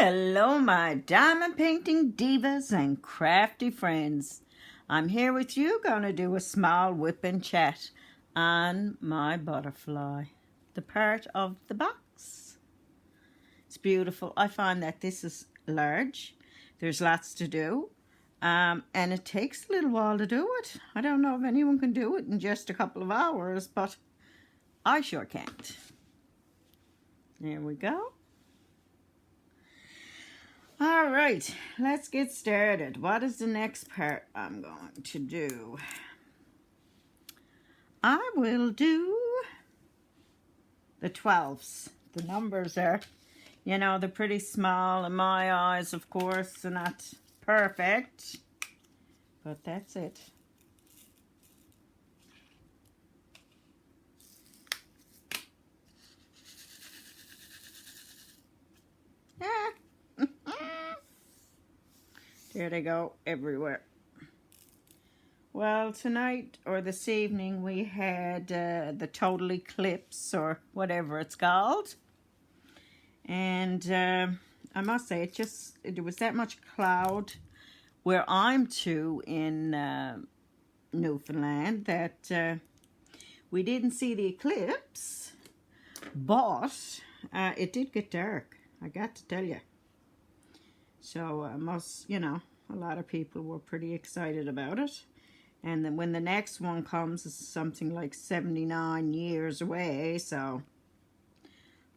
Hello, my diamond painting divas and crafty friends. I'm here with you, gonna do a small whip and chat on my butterfly, the part of the box. It's beautiful. I find that this is large. There's lots to do, and it takes a little while to do it. I don't know if anyone can do it in just a couple of hours, but I sure can't. There we go. All right, let's get started. What is the next part I'm going to do? I will do the 12s. The numbers are, you know, they're pretty small in my eyes, of course. They're not perfect, but that's it. There they go everywhere. Well, tonight or this evening we had the total eclipse or whatever it's called. And I must say there was that much cloud where I'm to in Newfoundland that we didn't see the eclipse, but it did get dark, I got to tell you. So you know, a lot of people were pretty excited about it. And then when the next one comes, it's something like 79 years away. So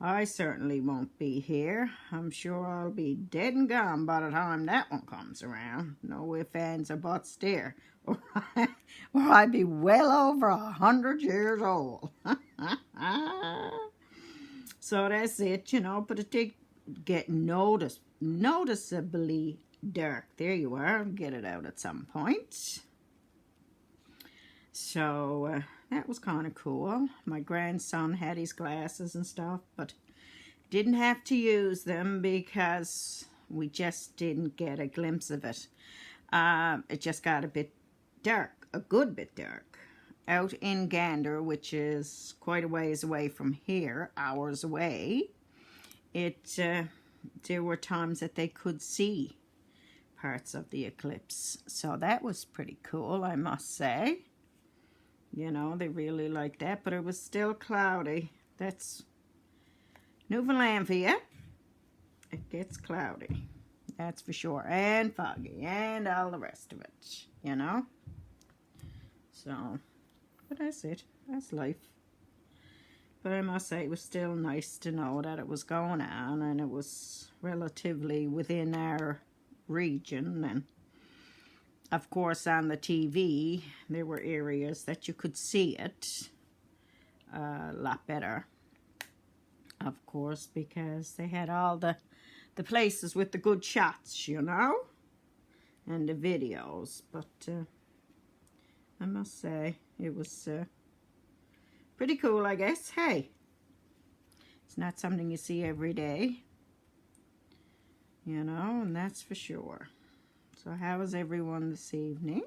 I certainly won't be here. I'm sure I'll be dead and gone by the time that one comes around. No ifs, ands, or buts there. Or I'd be well over 100 years old. So that's it, you know. But it did get noticeably dark. There you are. I'll get it out at some point. So that was kind of cool. My grandson had his glasses and stuff, but didn't have to use them because we just didn't get a glimpse of it. It just got a bit dark, a good bit dark. Out in Gander, which is quite a ways away from here, hours away, there were times that they could see parts of the eclipse. So that was pretty cool, I must say. You know, they really liked that, but it was still cloudy. That's Newfoundland for you. It gets cloudy, that's for sure, and foggy, and all the rest of it, you know. So, but that's it. That's life. But I must say, it was still nice to know that it was going on, and it was relatively within our region. And of course, on the TV, there were areas that you could see it a lot better. Of course, because they had all the places with the good shots, you know, and the videos. But I must say, it was pretty cool, I guess. Hey, it's not something you see every day, you know, and that's for sure. So how is everyone this evening?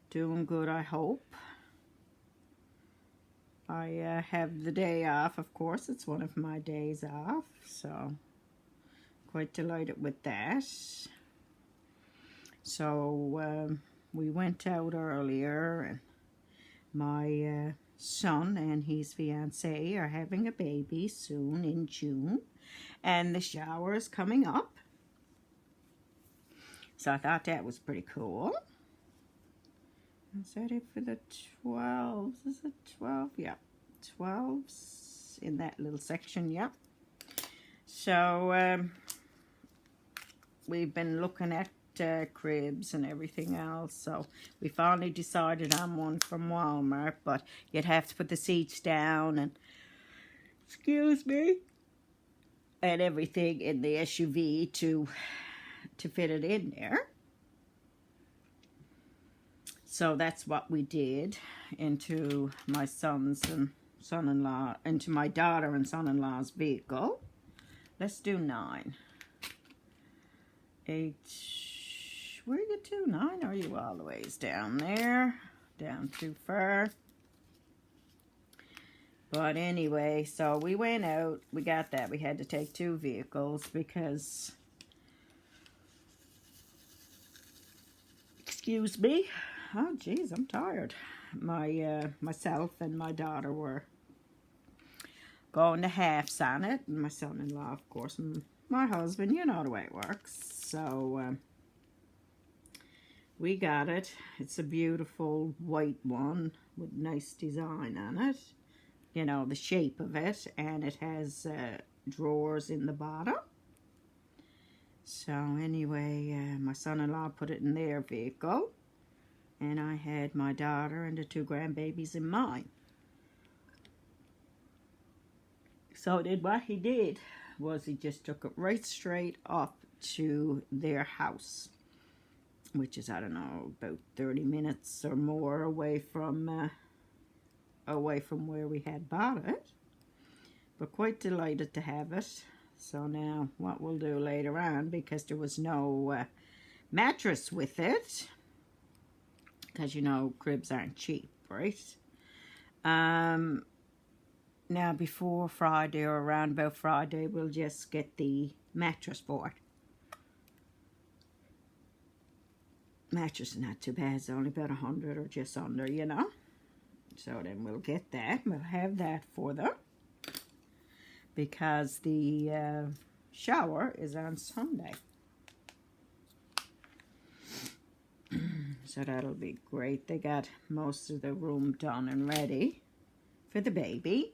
Doing good, I hope. I have the day off, of course. It's one of my days off, so quite delighted with that. So we went out earlier, and my son and his fiancée are having a baby soon in June, and the shower is coming up. So I thought that was pretty cool. Is that it for the 12s? Is it 12? Yeah, 12s in that little section, yep. So we've been looking at cribs and everything else, so we finally decided on one from Walmart, but you'd have to put the seats down and, excuse me, and everything in the SUV to fit it in there. So that's what we did into my son's and son-in-law, into my daughter and son-in-law's vehicle. Let's do 9. 8. Where are you to? 9? Are you all the ways down there? Down too far. But anyway, so we went out. We got that. We had to take 2 vehicles because, excuse me. Oh, geez, I'm tired. Myself and my daughter were going to halves on it. And my son-in-law, of course, and my husband. You know the way it works. So, we got it. It's a beautiful white one with nice design on it. You know, the shape of it. And it has drawers in the bottom. So anyway, my son-in-law put it in their vehicle. And I had my daughter and the 2 grandbabies in mine. So then what he did was he just took it right straight up to their house, which is, I don't know, about 30 minutes or more away from where we had bought it. But quite delighted to have it. So now what we'll do later on, because there was no mattress with it, because you know cribs aren't cheap, right? Now before Friday or around about Friday, we'll just get the mattress for it. Mattress is not too bad. It's only about 100 or just under, you know. So then we'll get that. We'll have that for them. Because the shower is on Sunday. So that'll be great. They got most of the room done and ready for the baby.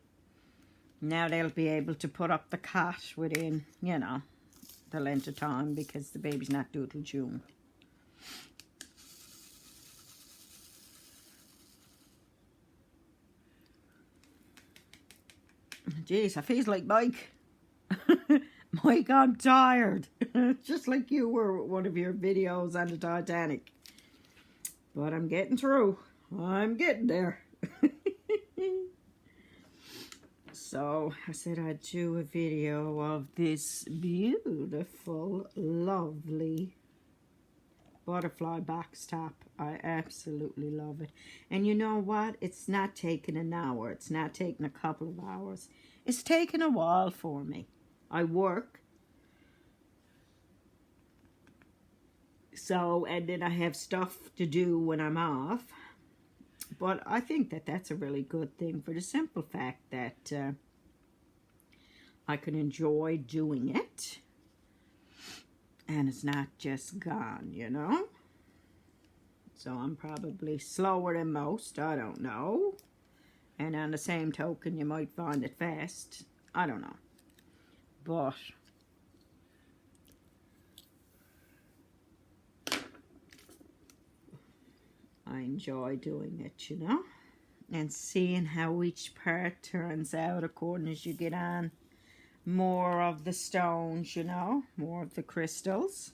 Now they'll be able to put up the cot within, you know, the length of time because the baby's not due till June. Jeez, I feel like Mike. Mike, I'm tired. Just like you were with one of your videos on the Titanic. But I'm getting through. I'm getting there. So, I said I'd do a video of this beautiful, lovely butterfly box top. I absolutely love it. And you know what? It's not taking an hour. It's not taking a couple of hours. It's taking a while for me. I work. So, and then I have stuff to do when I'm off. But I think that that's a really good thing for the simple fact that I can enjoy doing it. And it's not just gone, you know. So I'm probably slower than most. I don't know. And on the same token, you might find it fast. I don't know. But I enjoy doing it, you know. And seeing how each part turns out according as you get on more of the stones, you know. More of the crystals.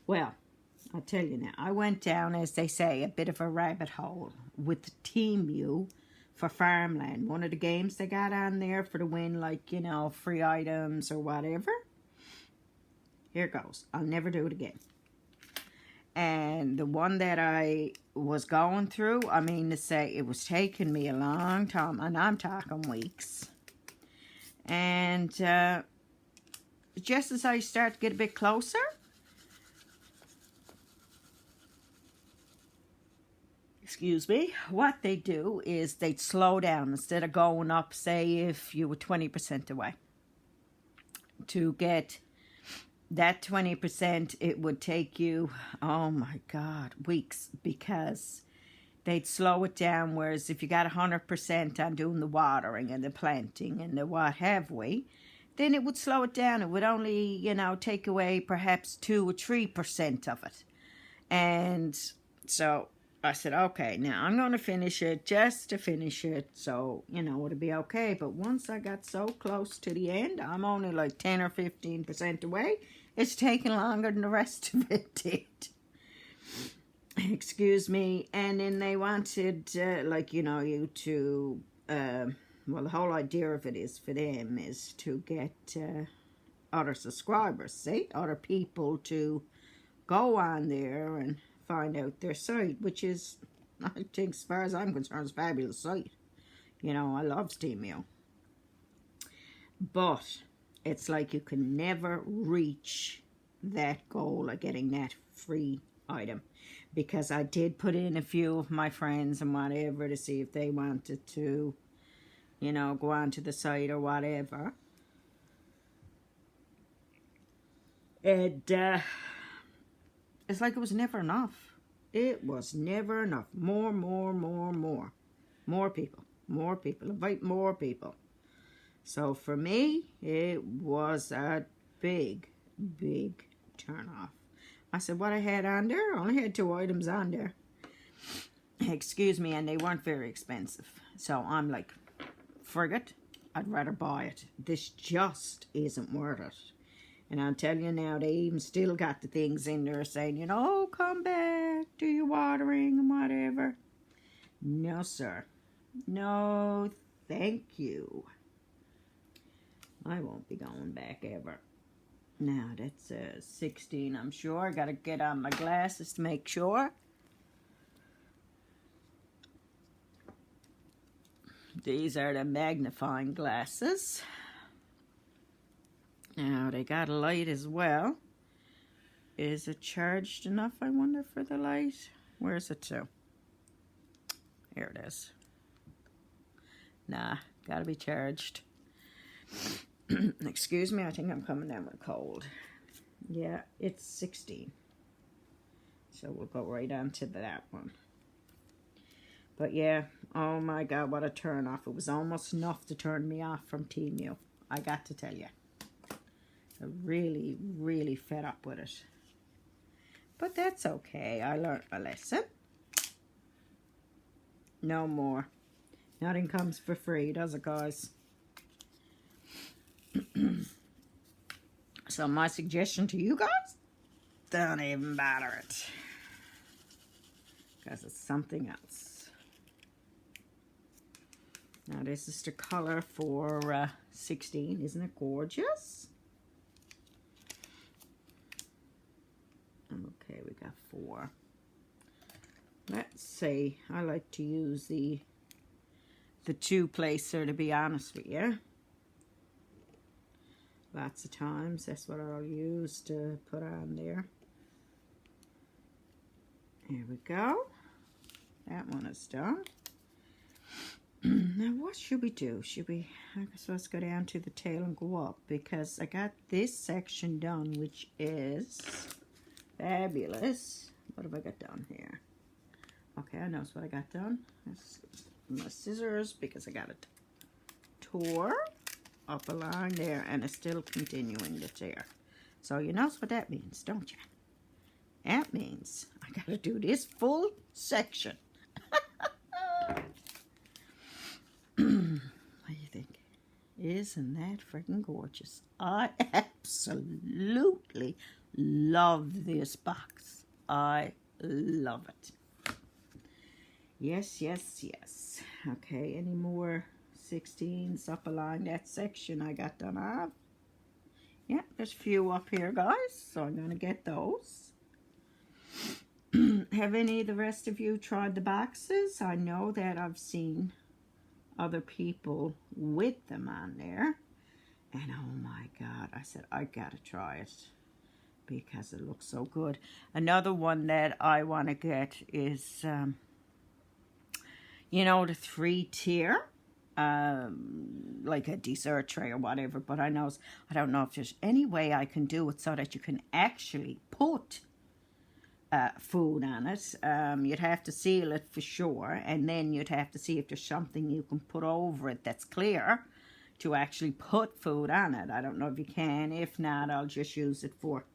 Well, I'll tell you now. I went down, as they say, a bit of a rabbit hole with Team for Farmland. One of the games they got on there for to win, like, you know, free items or whatever. Here goes. I'll never do it again. And the one that I was going through, I mean to say, it was taking me a long time. And I'm talking weeks. And just as I start to get a bit closer, excuse me, what they do is they'd slow down instead of going up, say, if you were 20% away. To get that 20%, it would take you, oh my God, weeks, because they'd slow it down. Whereas if you got 100% on doing the watering and the planting and the what have we, then it would slow it down. It would only, you know, take away perhaps 2 or 3% of it. And so I said, okay, now I'm going to finish it just to finish it. So, you know, it'll be okay. But once I got so close to the end, I'm only like 10 or 15% away. It's taking longer than the rest of it did. Excuse me. And then they wanted, like, you know, you to, well, the whole idea of it is for them is to get other subscribers, see? Other people to go on there and find out their site, which is, I think, as far as I'm concerned, is a fabulous site. You know, I love steam meal. But it's like you can never reach that goal of getting that free item. Because I did put in a few of my friends and whatever to see if they wanted to, you know, go on to the site or whatever. And it's like it was never enough. It was never enough. More. More people. More people. Invite more people. So for me, it was a big turn off. I said, what I had on there? I only had 2 items on there. Excuse me, and they weren't very expensive. So I'm like, frig it. I'd rather buy it. This just isn't worth it. And I'll tell you now, they even still got the things in there saying, you know, oh, come back, do your watering and whatever. No, sir. No, thank you. I won't be going back ever. Now, that's 16, I'm sure. I got to get on my glasses to make sure. These are the magnifying glasses. Now, they got a light as well. Is it charged enough, I wonder, for the light? Where's it to? Here it is. Nah, gotta be charged. Excuse me, I think I'm coming down with a cold. Yeah, it's 16. So we'll go right on to that one. But yeah, oh my God, what a turn off. It was almost enough to turn me off from Temu. I got to tell you. I really fed up with it. But that's okay. I learned my lesson. No more. Nothing comes for free, does it, guys? So my suggestion to you guys, don't even bother it. Because it's something else. Now this is the color for 16. Isn't it gorgeous? Okay, we got 4. Let's see. I like to use the 2 placer, to be honest with you. Lots of times, that's what I'll use to put on there. There we go. That one is done. Now, what should we do? Should we, I guess let's go down to the tail and go up, because I got this section done, which is fabulous. What have I got done here? Okay, I know what I got done. That's my scissors, because I got it tore up along there, and it's still continuing to tear. So you know what that means, don't you? That means I gotta do this full section. What do you think? Isn't that freaking gorgeous? I absolutely love this box. I love it. Yes. Okay, any more 16s up along that section I got done off? Yeah, there's a few up here, guys, so I'm going to get those. Have any of the rest of you tried the boxes? I know that I've seen other people with them on there, and oh my God, I said I gotta try it because it looks so good. Another one that I want to get is you know, the 3-tier, like a dessert tray or whatever, but I don't know if there's any way I can do it so that you can actually put food on it. You'd have to seal it for sure, and then you'd have to see if there's something you can put over it that's clear to actually put food on it. I don't know if you can. If not, I'll just use it for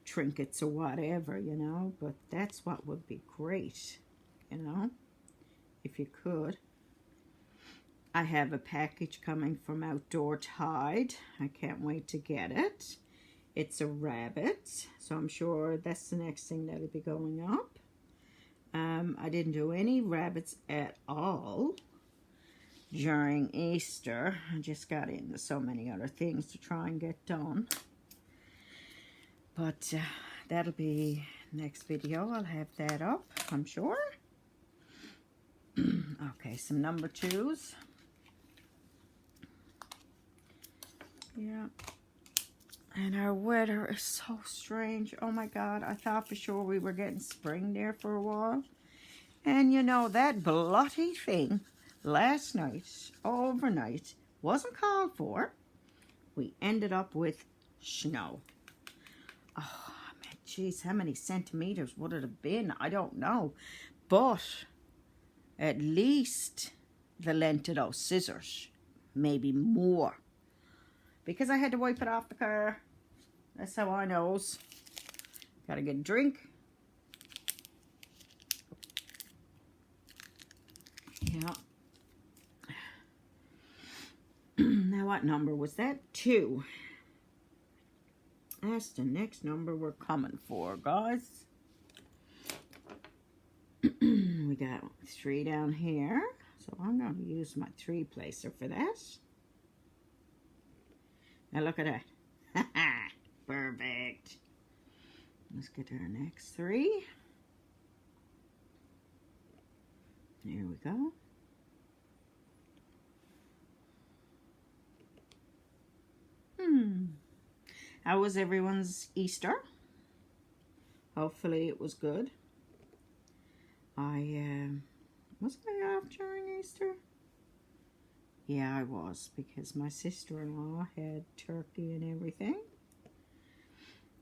trinkets or whatever, you know, but that's what would be great, you know, if you could. I have a package coming from Outdoor Tide. I can't wait to get it. It's a rabbit, so I'm sure that's the next thing that'll be going up. I didn't do any rabbits at all during Easter. I just got into so many other things to try and get done. But that'll be next video. I'll have that up, I'm sure. Okay, some number 2s. Yeah. And our weather is so strange. Oh my God, I thought for sure we were getting spring there for a while. And you know, that bloody thing last night, overnight, wasn't called for. We ended up with snow. Oh, man, geez, how many centimeters would it have been? I don't know. But at least the length of those scissors, maybe more. Because I had to wipe it off the car. That's how I knows. Gotta get a drink. Yeah. Now what number was that? 2. That's the next number we're coming for, guys. We got 3 down here. So I'm going to use my 3 placer for that. Now look at that. Perfect. Let's get our next 3. There we go. How was everyone's Easter? Hopefully it was good. Was I off during Easter? Yeah, I was, because my sister-in-law had turkey and everything.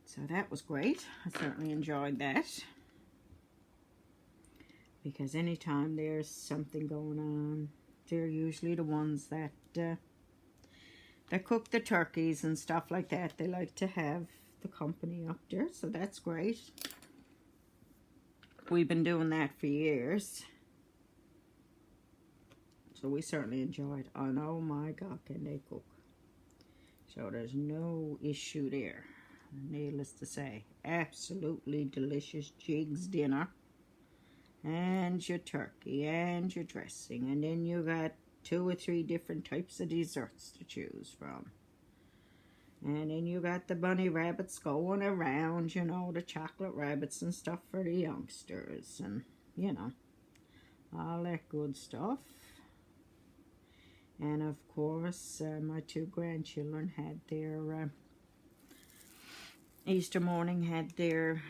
So that was great. I certainly enjoyed that. Because anytime there's something going on, they're usually the ones that cook the turkeys and stuff like that. They like to have the company up there, so that's great. We've been doing that for years. So we certainly enjoyed. And oh my God, can they cook. So there's no issue there. Needless to say, absolutely delicious Jig's dinner. And your turkey and your dressing. And then you got 2 or 3 different types of desserts to choose from. And then you got the bunny rabbits going around, you know, the chocolate rabbits and stuff for the youngsters. And, you know, all that good stuff. And, of course, my 2 grandchildren had their, Easter morning had their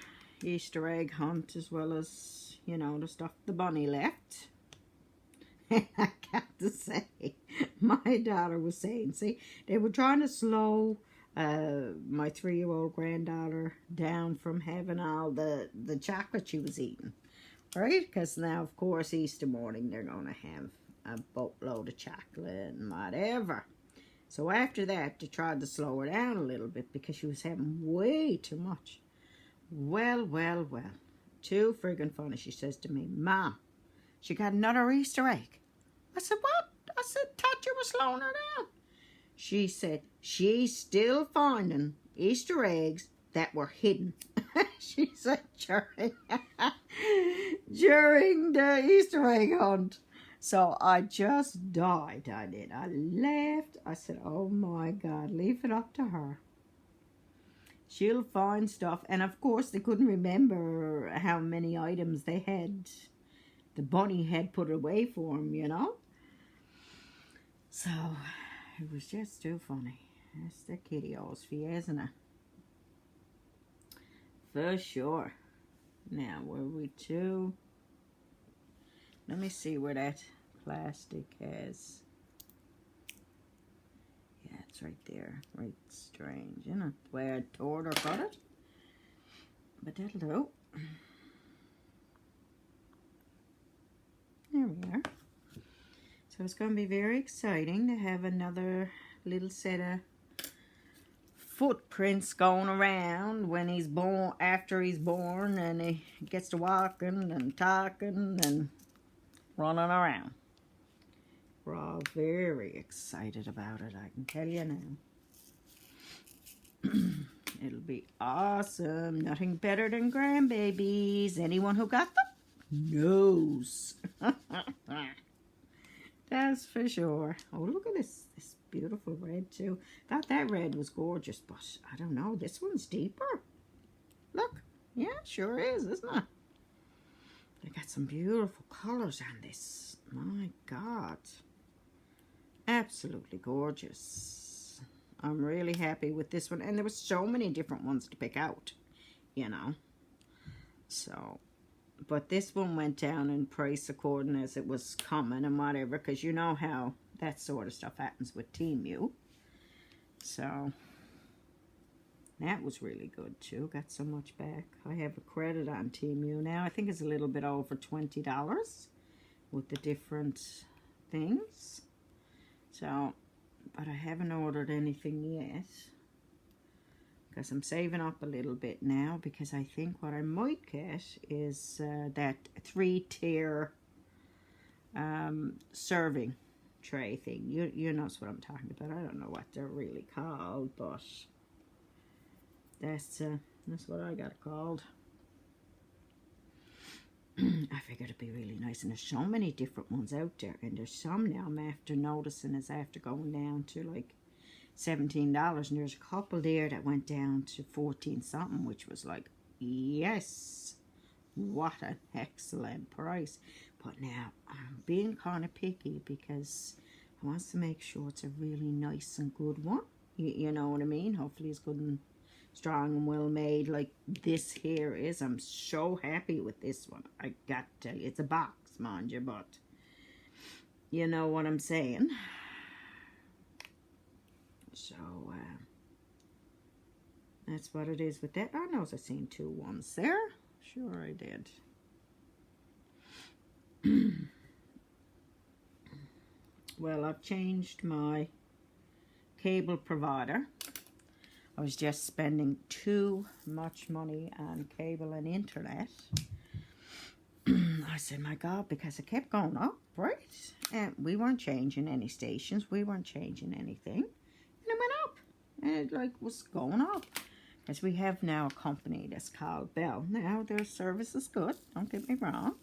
Easter egg hunt, as well as, you know, the stuff the bunny left. And I got to say, my daughter was saying, see, they were trying to slow my 3-year-old granddaughter down from having all the chocolate she was eating, right? Because now, of course, Easter morning, they're going to have a boatload of chocolate and whatever. So after that, they tried to slow her down a little bit because she was having way too much. Well, well, well. Too friggin' funny, she says to me, Mom, she got another Easter egg. I said, what? I said, thought you were slowing her down. She said, she's still finding Easter eggs that were hidden. She said, during the Easter egg hunt. So I just died, I did. I laughed. I said, oh my God, leave it up to her. She'll find stuff. And of course, they couldn't remember how many items they had. The bunny had put away for them, you know. So it was just too funny. That's the kitty-os for you, isn't it? For sure. Now, were we to... Let me see where that plastic has. Yeah, it's right there. Right, strange, isn't it? The way I tore it or cut it. But that'll do. There we are. So it's going to be very exciting to have another little set of footprints going around when he's born, after he's born, and he gets to walking and talking and running around. We're all very excited about it, I can tell you now. It'll be awesome. Nothing better than grandbabies. Anyone who got them knows. That's for sure. Oh, look at this beautiful red too. Thought that red was gorgeous, but I don't know. This one's deeper. Look. Yeah, sure is, isn't it? They got some beautiful colors on this. My God. Absolutely gorgeous. I'm really happy with this one. And there were so many different ones to pick out, you know. So, but this one went down in price according as it was coming and whatever, because you know how that sort of stuff happens with Temu. So, that was really good too. Got so much back. I have a credit on Temu now. I think it's a little bit over $20 with the different things. So, but I haven't ordered anything yet, because I'm saving up a little bit now, because I think what I might get is that 3-tier serving tray thing. You know what I'm talking about. I don't know what they're really called, but that's what I got it called. I figured it'd be really nice, and there's so many different ones out there, and there's some now I'm after noticing is after going down to like $17, and there's a couple there that went down to 14 something, which was like, yes, what an excellent price. But now I'm being kind of picky because I want to make sure it's a really nice and good one. You know what I mean? Hopefully it's good and strong and well made like this here is. I'm so happy with this one. I got to tell you, it's a box, mind you, but you know what I'm saying. So that's what it is with that. I know I seen 2 ones there. Sure I did. Well, I've changed my cable provider. I was just spending too much money on cable and internet. I said, my God, because it kept going up, right? And we weren't changing any stations. We weren't changing anything. And it went up. And it like was going up. Because we have now a company that's called Bell. Now their service is good. Don't get me wrong.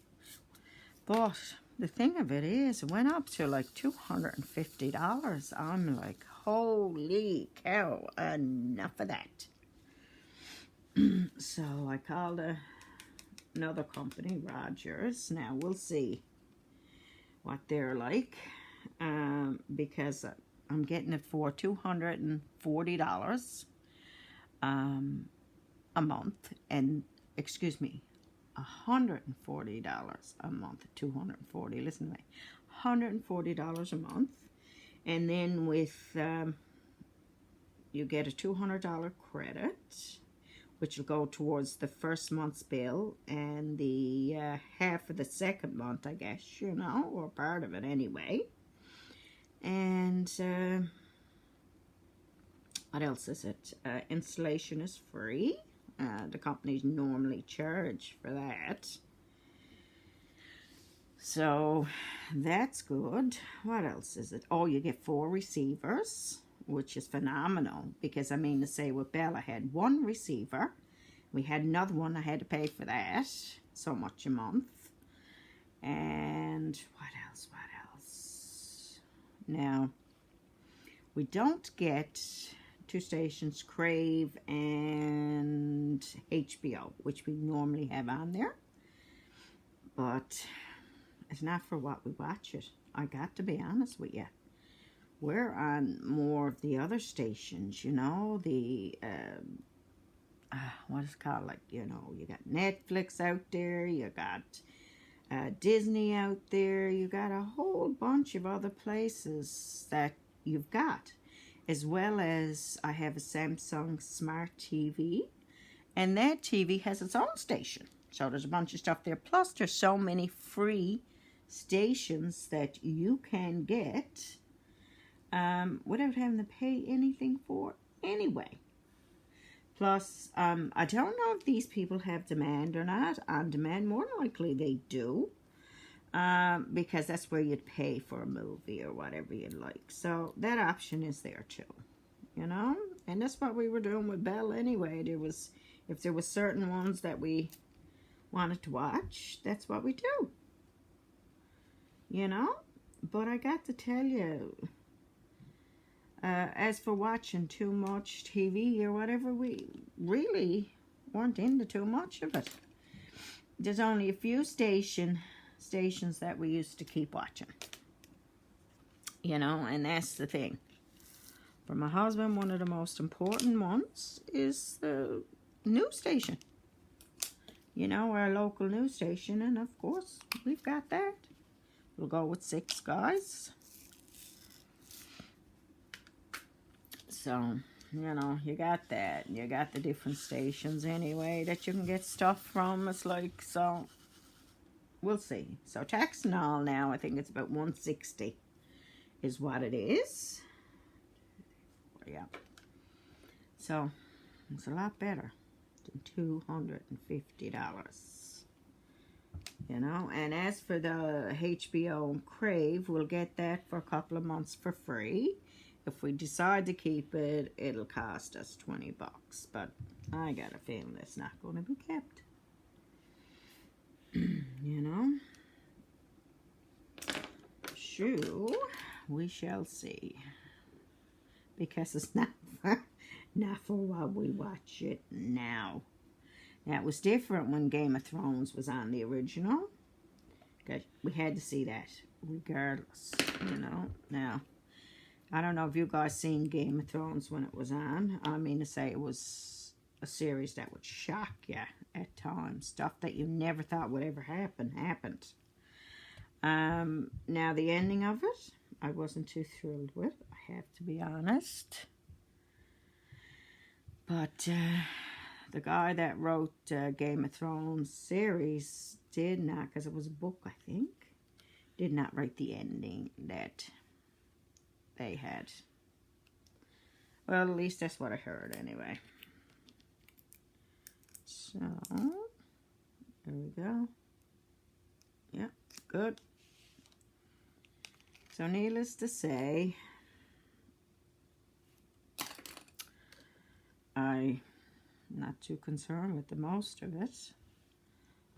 But the thing of it is, it went up to like $250. I'm like, holy cow, enough of that. So I called another company, Rogers. Now we'll see what they're like, because I'm getting it for $240 a month, and excuse me, $140 a month. 240, listen to me, $140 a month. And then with you get a $200 credit, which will go towards the first month's bill and the half of the second month, I guess, you know, or part of it anyway. And what else is it? Installation is free. The companies normally charge for that. So that's good. What else is it? Oh, you get 4 receivers, which is phenomenal. Because I mean to say with Bell, I had 1 receiver. We had another one. I had to pay for that. So much a month. And what else? What else? Now, we don't get 2 stations, Crave and HBO, which we normally have on there. But it's not for what we watch it. I got to be honest with you. We're on more of the other stations, you know, the, what is it called, like, you know, you got Netflix out there, you got Disney out there, you got a whole bunch of other places that you've got. As well as I have a Samsung Smart TV, and that TV has its own station. So there's a bunch of stuff there. Plus there's so many free stations that you can get without having to pay anything for anyway. Plus, I don't know if these people have demand or not. On demand, more than likely they do. Because that's where you'd pay for a movie or whatever you'd like. So that option is there too, you know? And that's what we were doing with Bell anyway. There was, if there was certain ones that we wanted to watch, that's what we do, you know? But I got to tell you, as for watching too much TV or whatever, we really weren't into too much of it. There's only a few stations that we used to keep watching, you know, and that's the thing. For my husband, one of the most important ones is the news station. You know, our local news station, and of course, we've got that. We'll go with 6 guys. So, you know, you got that. You got the different stations anyway that you can get stuff from. It's like, so, we'll see. So, tax and all now, I think it's about $160 is what it is. Yeah. So, it's a lot better than $250. You know, and as for the HBO and Crave, we'll get that for a couple of months for free. If we decide to keep it, it'll cost us $20. But I got a feeling it's not going to be kept. You know? Shoo, we shall see. Because it's not for what we watch it now. Now, it was different when Game of Thrones was on the original. Okay, we had to see that regardless, you know. Now, I don't know if you guys seen Game of Thrones when it was on. I mean to say it was a series that would shock you at times. Stuff that you never thought would ever happen, happened. Now, the ending of it, I wasn't too thrilled with, I have to be honest. But the guy that wrote Game of Thrones series did not, because it was a book, I think, did not write the ending that they had. Well, at least that's what I heard anyway. So, there we go. Yep, good. So, needless to say, I'm not too concerned with the most of it.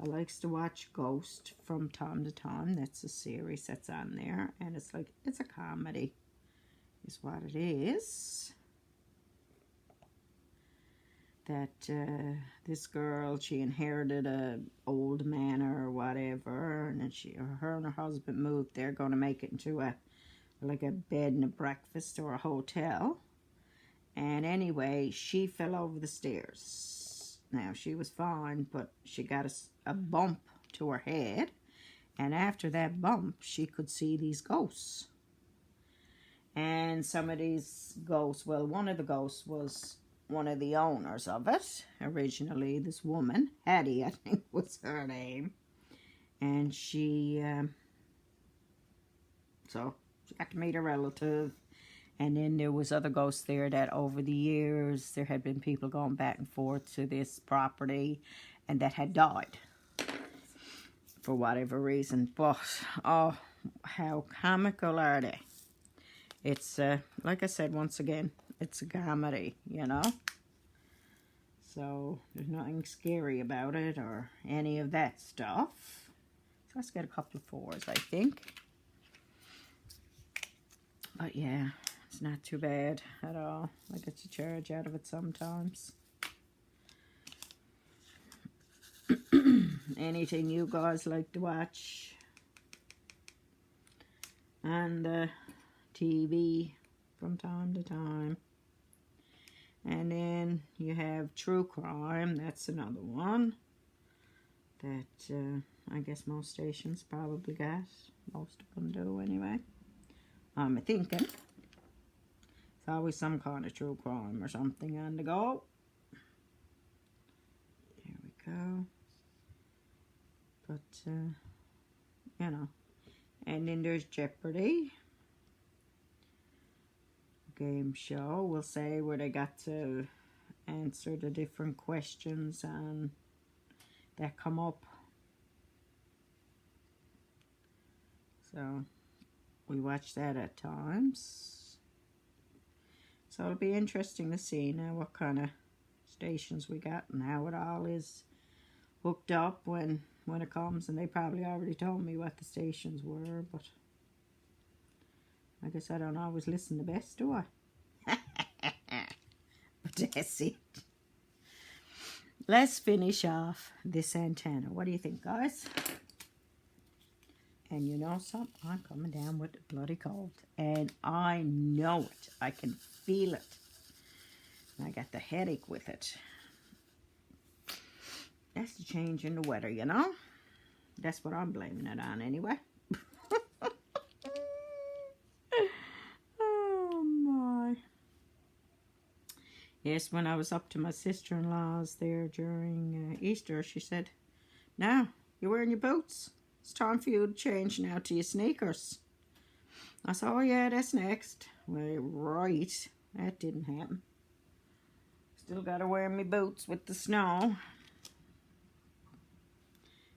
I likes to watch Ghost from time to time. That's a series that's on there. And it's like, it's a comedy, is what it is. That this girl, she inherited a old manor or whatever. And then her and her husband moved there, going to make it into like a bed and a breakfast or a hotel. And anyway, she fell over the stairs. Now, she was fine, but she got a bump to her head. And after that bump, she could see these ghosts. And some of these ghosts, well, one of the ghosts was one of the owners of it. Originally, this woman, Hattie, I think was her name. And she got to meet a relative. And then there was other ghosts there that over the years, there had been people going back and forth to this property and that had died for whatever reason. But, oh, how comical are they? It's, like I said, once again, it's a comedy, you know? So, there's nothing scary about it or any of that stuff. So, let's get a couple of 4s, I think. But, yeah. It's not too bad at all. I get to charge out of it sometimes. Anything you guys like to watch on the TV from time to time. And then you have True Crime. That's another one that I guess most stations probably got. Most of them do anyway. I'm thinking. It's always some kind of true crime or something on the go. There we go. But, you know. And then there's Jeopardy. Game show, we'll say, where they got to answer the different questions that come up. So, we watch that at times. So it'll be interesting to see now what kind of stations we got and how it all is hooked up when it comes. And they probably already told me what the stations were, but I guess I don't always listen the best, do I? But that's it. Let's finish off this antenna. What do you think, guys? And you know something? I'm coming down with the bloody cold. And I know it. I can feel it. I got the headache with it. That's the change in the weather, you know? That's what I'm blaming it on anyway. Oh my. Yes, when I was up to my sister-in-law's there during Easter, she said, "Now, you're wearing your boots. It's time for you to change now to your sneakers." I said, "Oh yeah, that's next." Well, right. That didn't happen. Still got to wear my boots with the snow.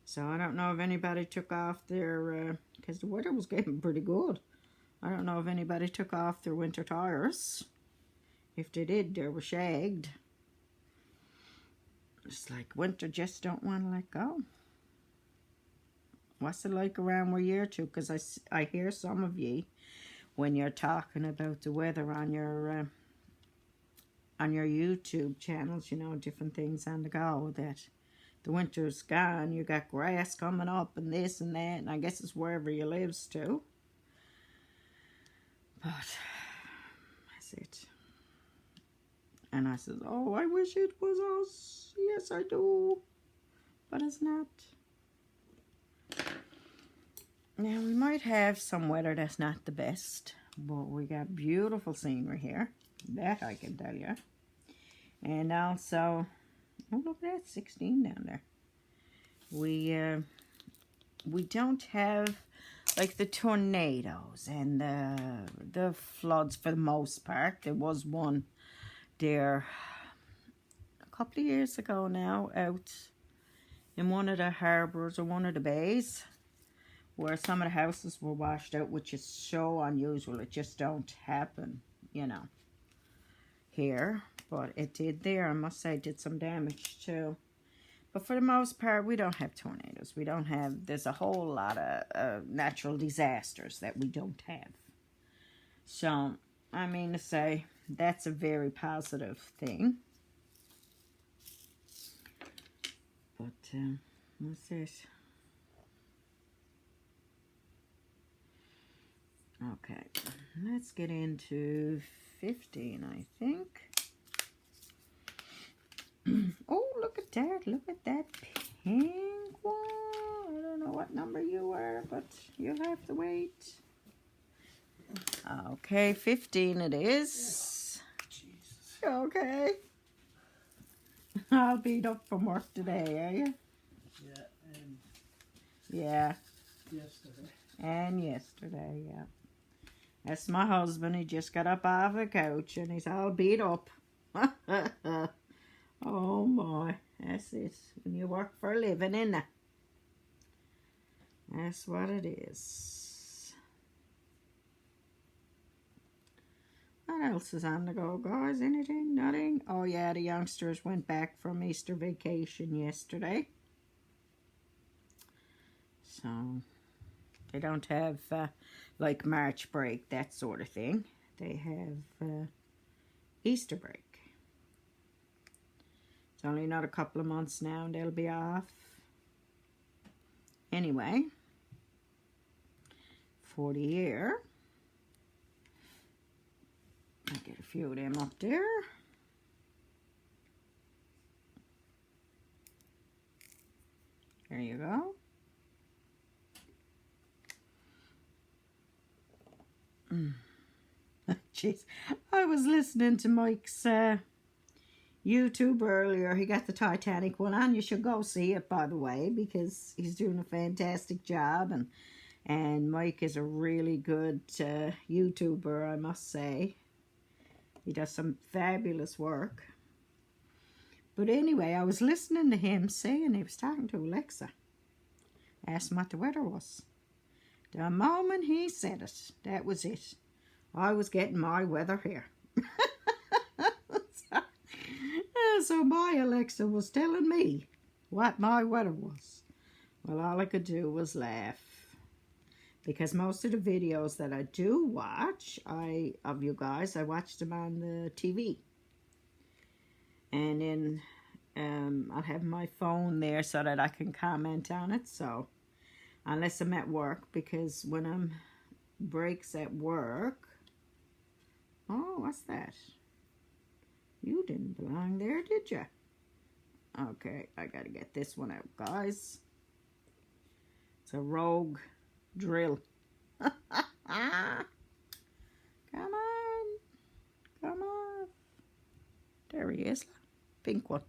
So I don't know if anybody took off their, because the weather was getting pretty good. I don't know if anybody took off their winter tires. If they did, they were shagged. It's like winter just don't want to let go. What's it like around where you're to? Because I hear some of ye when you're talking about the weather on your YouTube channels, you know, different things on the go, that the winter's gone, you got grass coming up and this and that, and I guess it's wherever you lives too. But that's it. And I says, "Oh, I wish it was us. Yes, I do. But it's not." Now, we might have some weather that's not the best, but we got beautiful scenery here. That I can tell you. And also, oh, look at that, 16 down there. We don't have like the tornadoes and the floods for the most part. There was one there a couple of years ago now out in one of the harbours or one of the bays where some of the houses were washed out, which is so unusual. It just don't happen, you know, here. But it did there. I must say it did some damage too. But for the most part, we don't have tornadoes. We don't have, there's a whole lot of natural disasters that we don't have. So, I mean to say, that's a very positive thing. But, what's this? Okay, let's get into 15, I think. Oh, look at that. Look at that pink one. I don't know what number you are, but you'll have to wait. Okay, 15 it is. Jesus. Okay. I'll beat up from work today, are you? Yeah, and yeah. Yesterday. And yesterday, yeah. That's my husband. He just got up off the couch and he's all beat up. Oh my, that's it. When you work for a living, innit? That's what it is. What else is on the go, guys? Anything? Nothing? Oh yeah, the youngsters went back from Easter vacation yesterday. So, they don't have like March break, that sort of thing. They have Easter break. It's only not a couple of months now and they'll be off. Anyway, for the year, I'll get a few of them up there. There you go. Jeez, I was listening to Mike's YouTube earlier. He got the Titanic one on. You should go see it, by the way, because he's doing a fantastic job, and Mike is a really good YouTuber, I must say. He does some fabulous work. But anyway, I was listening to him saying, he was talking to Alexa, asked him what the weather was. The moment he said it, that was it. I was getting my weather here. So my Alexa was telling me what my weather was. Well, all I could do was laugh. Because most of the videos that I do watch, of you guys, I watch them on the TV. And then I'll have my phone there so that I can comment on it. So unless I'm at work, because when I'm breaks at work. Oh, what's that? You didn't belong there, did you? Okay, I gotta get this one out, guys. It's a rogue drill. Come on. Come on. There he is. Pink one.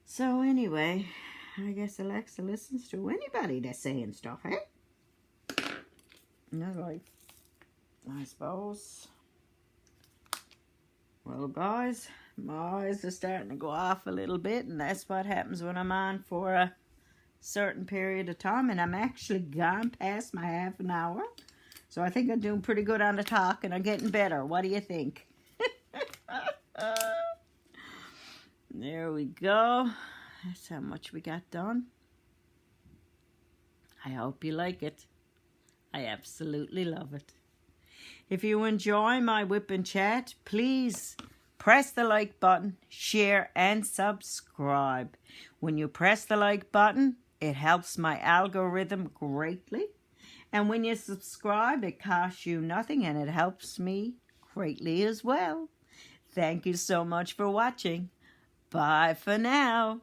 So anyway, I guess Alexa listens to anybody that's saying stuff, eh? No, like, I suppose. Well, guys, my eyes are starting to go off a little bit, and that's what happens when I'm on for a certain period of time, and I'm actually gone past my half an hour. So I think I'm doing pretty good on the talk, and I'm getting better. What do you think? There we go. That's how much we got done. I hope you like it. I absolutely love it. If you enjoy my whip and chat, please press the like button, share, and subscribe. When you press the like button, it helps my algorithm greatly. And when you subscribe, it costs you nothing, and it helps me greatly as well. Thank you so much for watching. Bye for now.